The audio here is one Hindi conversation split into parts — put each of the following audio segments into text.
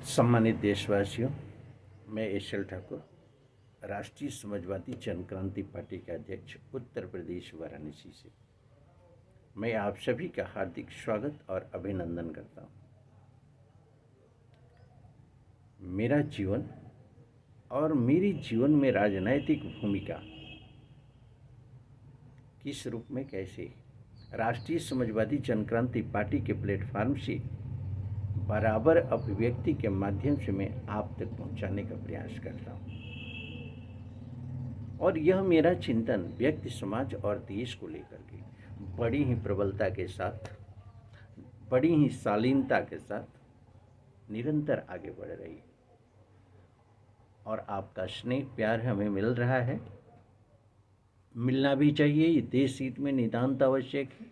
सम्मानित देशवासियों, मैं एशल ठाकुर, राष्ट्रीय समाजवादी जन क्रांति पार्टी के अध्यक्ष, उत्तर प्रदेश वाराणसी से मैं आप सभी का हार्दिक स्वागत और अभिनंदन करता हूँ। मेरा जीवन और मेरी जीवन में राजनैतिक भूमिका किस रूप में कैसे राष्ट्रीय समाजवादी जन क्रांति पार्टी के प्लेटफॉर्म से बराबर अभिव्यक्ति के माध्यम से मैं आप तक पहुंचाने का प्रयास करता हूं। और यह मेरा चिंतन व्यक्ति, समाज और देश को लेकर के बड़ी ही प्रबलता के साथ, बड़ी ही शालीनता के साथ निरंतर आगे बढ़ रही है। और आपका स्नेह प्यार हमें मिल रहा है, मिलना भी चाहिए। ये देश हित में नितांत आवश्यक है।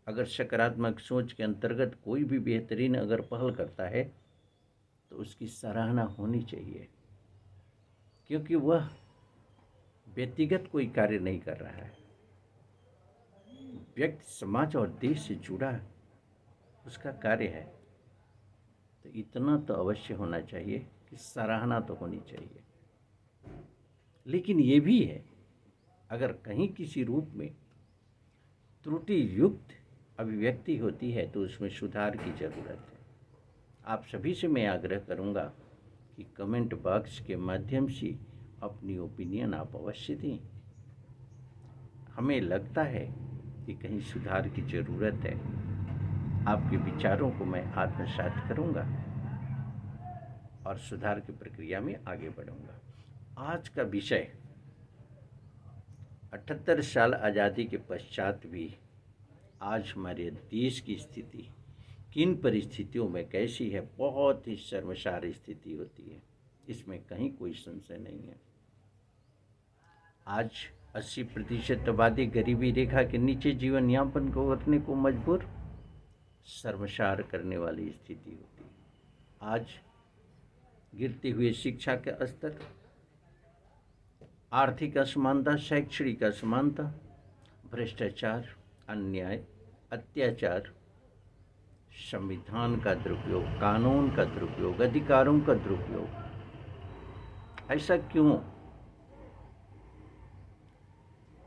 अगर सकारात्मक सोच के अंतर्गत कोई भी बेहतरीन अगर पहल करता है तो उसकी सराहना होनी चाहिए, क्योंकि वह व्यक्तिगत कोई कार्य नहीं कर रहा है, व्यक्ति, समाज और देश से जुड़ा उसका कार्य है। तो इतना तो अवश्य होना चाहिए कि सराहना तो होनी चाहिए। लेकिन ये भी है, अगर कहीं किसी रूप में त्रुटि युक्त अभिव्यक्ति होती है तो उसमें सुधार की ज़रूरत है। आप सभी से मैं आग्रह करूंगा कि कमेंट बॉक्स के माध्यम से अपनी ओपिनियन आप अवश्य दें। हमें लगता है कि कहीं सुधार की ज़रूरत है। आपके विचारों को मैं आत्मसात करूंगा और सुधार की प्रक्रिया में आगे बढ़ूंगा। आज का विषय 78 साल आज़ादी के पश्चात भी आज हमारे देश की स्थिति किन परिस्थितियों में कैसी है, बहुत ही शर्मसार स्थिति होती है, इसमें कहीं कोई संशय नहीं है। आज 80% आबादी गरीबी रेखा के नीचे जीवन यापन को करने को मजबूर, शर्मसार करने वाली स्थिति होती है। आज गिरते हुए शिक्षा का स्तर, आर्थिक असमानता, शैक्षणिक असमानता, भ्रष्टाचार, अन्याय, अत्याचार, संविधान का दुरुपयोग, कानून का दुरुपयोग, अधिकारों का दुरुपयोग, ऐसा क्यों?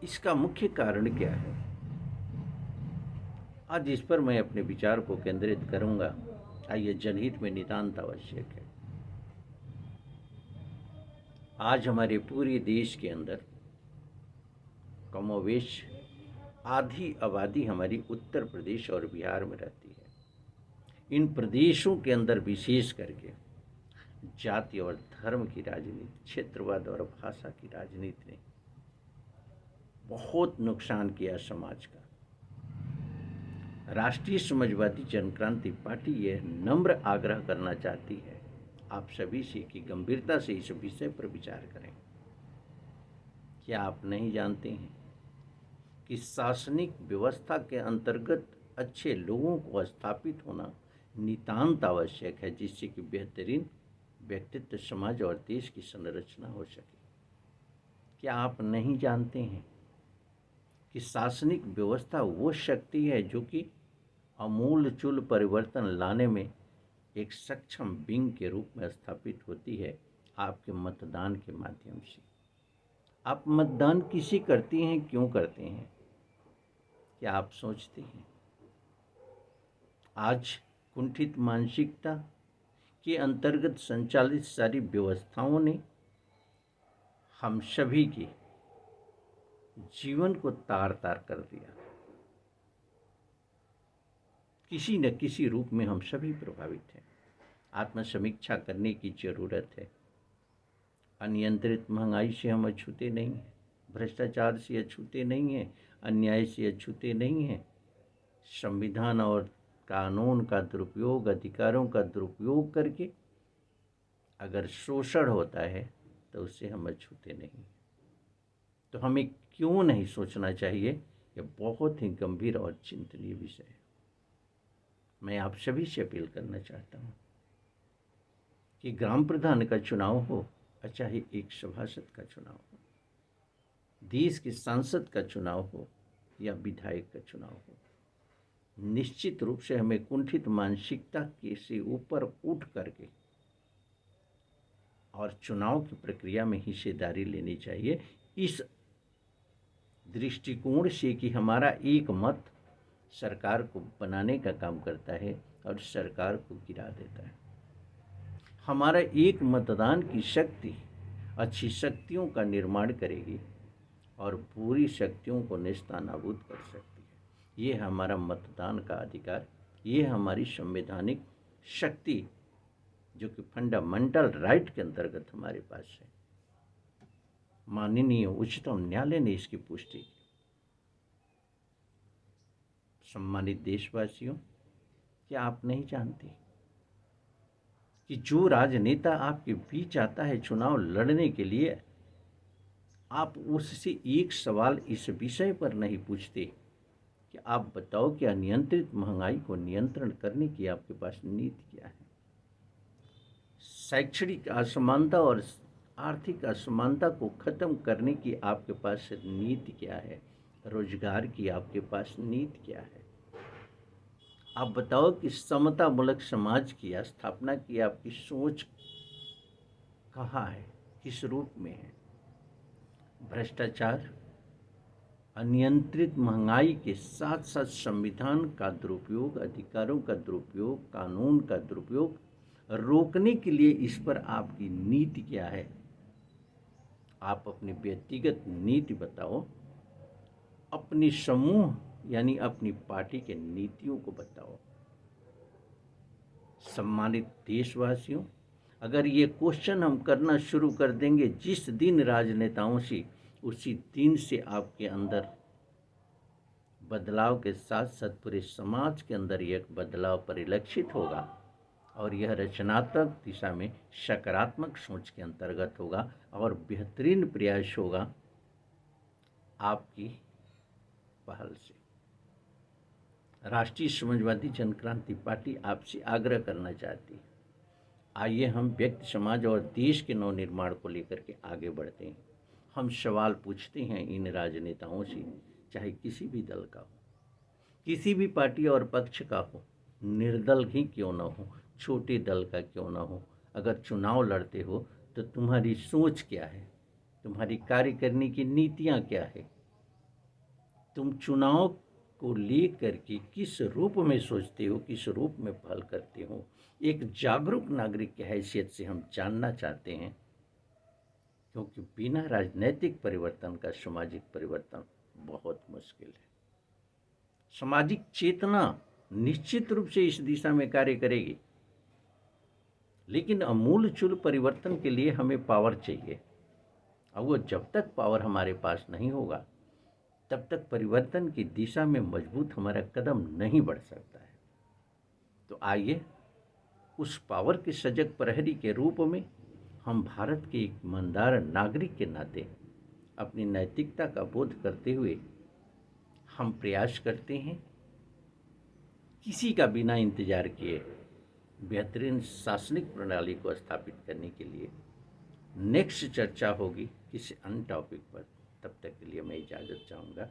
इसका मुख्य कारण क्या है? आज इस पर मैं अपने विचार को केंद्रित करूंगा। आइए, जनहित में नितांत आवश्यक है। आज हमारे पूरे देश के अंदर कमोवेश आधी आबादी हमारी उत्तर प्रदेश और बिहार में रहती है। इन प्रदेशों के अंदर विशेष करके जाति और धर्म की राजनीति, क्षेत्रवाद और भाषा की राजनीति ने बहुत नुकसान किया समाज का। राष्ट्रीय समाजवादी जन क्रांति पार्टी यह नम्र आग्रह करना चाहती है आप सभी से कि गंभीरता से इस विषय पर विचार करें। क्या आप नहीं जानते हैं कि शासनिक व्यवस्था के अंतर्गत अच्छे लोगों को स्थापित होना नितांत आवश्यक है, जिससे कि बेहतरीन व्यक्तित्व, समाज और देश की संरचना हो सके। क्या आप नहीं जानते हैं कि शासनिक व्यवस्था वो शक्ति है जो कि आमूलचूल परिवर्तन लाने में एक सक्षम विंग के रूप में स्थापित होती है आपके मतदान के माध्यम से। आप मतदान किसी करती हैं, क्यों करते हैं? क्या आप सोचते हैं? आज कुंठित मानसिकता के अंतर्गत संचालित सारी व्यवस्थाओं ने हम सभी के जीवन को तार तार कर दिया। किसी न किसी रूप में हम सभी प्रभावित हैं। आत्मसमीक्षा करने की ज़रूरत है। अनियंत्रित महंगाई से हम अछूते नहीं हैं, भ्रष्टाचार से अछूते नहीं हैं, अन्याय से अछूते नहीं हैं। संविधान और कानून का दुरुपयोग, अधिकारों का दुरुपयोग करके अगर शोषण होता है तो उससे हम अछूते नहीं। तो हमें क्यों नहीं सोचना चाहिए? यह बहुत ही गंभीर और चिंतनीय विषय है। मैं आप सभी से अपील करना चाहता हूँ कि ग्राम प्रधान का चुनाव हो, चाहे एक सभासद का चुनाव हो, देश के सांसद का चुनाव हो या विधायक का चुनाव हो, निश्चित रूप से हमें कुंठित मानसिकता के से ऊपर उठ करके और चुनाव की प्रक्रिया में हिस्सेदारी लेनी चाहिए, इस दृष्टिकोण से कि हमारा एक मत सरकार को बनाने का काम करता है और सरकार को गिरा देता है। हमारा एक मतदान की शक्ति अच्छी शक्तियों का निर्माण करेगी और बुरी शक्तियों को नेस्तनाबूद कर सकती है। ये हमारा मतदान का अधिकार, ये हमारी संवैधानिक शक्ति जो कि फंडामेंटल राइट के अंतर्गत हमारे पास है। माननीय उच्चतम न्यायालय ने इसकी पुष्टि की। सम्मानित देशवासियों, क्या आप नहीं जानते कि जो राजनेता आपके बीच आता है चुनाव लड़ने के लिए, आप उससे एक सवाल इस विषय पर नहीं पूछते कि आप बताओ कि अनियंत्रित महंगाई को नियंत्रण करने की आपके पास नीति क्या है, शैक्षणिक असमानता और आर्थिक असमानता को खत्म करने की आपके पास नीति क्या है, रोजगार की आपके पास नीति क्या है। आप बताओ कि समता मूलक समाज की स्थापना की आपकी सोच कहाँ है, किस रूप में है। भ्रष्टाचार, अनियंत्रित महंगाई के साथ साथ संविधान का दुरुपयोग, अधिकारों का दुरुपयोग, कानून का दुरुपयोग रोकने के लिए इस पर आपकी नीति क्या है। आप अपनी व्यक्तिगत नीति बताओ, अपनी समूह यानी अपनी पार्टी के नीतियों को बताओ। सम्मानित देशवासियों, अगर ये क्वेश्चन हम करना शुरू कर देंगे जिस दिन राजनेताओं से, उसी दिन से आपके अंदर बदलाव के साथ साथ पूरे समाज के अंदर एक बदलाव परिलक्षित होगा और यह रचनात्मक दिशा में सकारात्मक सोच के अंतर्गत होगा और बेहतरीन प्रयास होगा आपकी पहल से। राष्ट्रीय समाजवादी जनक्रांति पार्टी आपसे आग्रह करना चाहती है, आइए हम व्यक्ति, समाज और देश के नवनिर्माण को लेकर के आगे बढ़ते हैं। हम सवाल पूछते हैं इन राजनेताओं से, चाहे किसी भी दल का हो, किसी भी पार्टी और पक्ष का हो, निर्दल ही क्यों न हो, छोटे दल का क्यों न हो, अगर चुनाव लड़ते हो तो तुम्हारी सोच क्या है, तुम्हारी कार्य करने की नीतियाँ क्या है, तुम चुनाव को लेकर के किस रूप में सोचते हो, किस रूप में पहल करते हो। एक जागरूक नागरिक की हैसियत से हम जानना चाहते हैं, क्योंकि बिना राजनीतिक परिवर्तन का सामाजिक परिवर्तन बहुत मुश्किल है। सामाजिक चेतना निश्चित रूप से इस दिशा में कार्य करेगी, लेकिन अमूलचूल परिवर्तन के लिए हमें पावर चाहिए, और वो जब तक पावर हमारे पास नहीं होगा तब तक परिवर्तन की दिशा में मजबूत हमारा कदम नहीं बढ़ सकता है। तो आइए उस पावर के सजग प्रहरी के रूप में हम भारत के एक ईमानदार नागरिक के नाते अपनी नैतिकता का बोध करते हुए हम प्रयास करते हैं, किसी का बिना इंतजार किए बेहतरीन शासनिक प्रणाली को स्थापित करने के लिए। नेक्स्ट चर्चा होगी किसी अन्य टॉपिक पर, तब तक के लिए मैं इजाज़त चाहूँगा।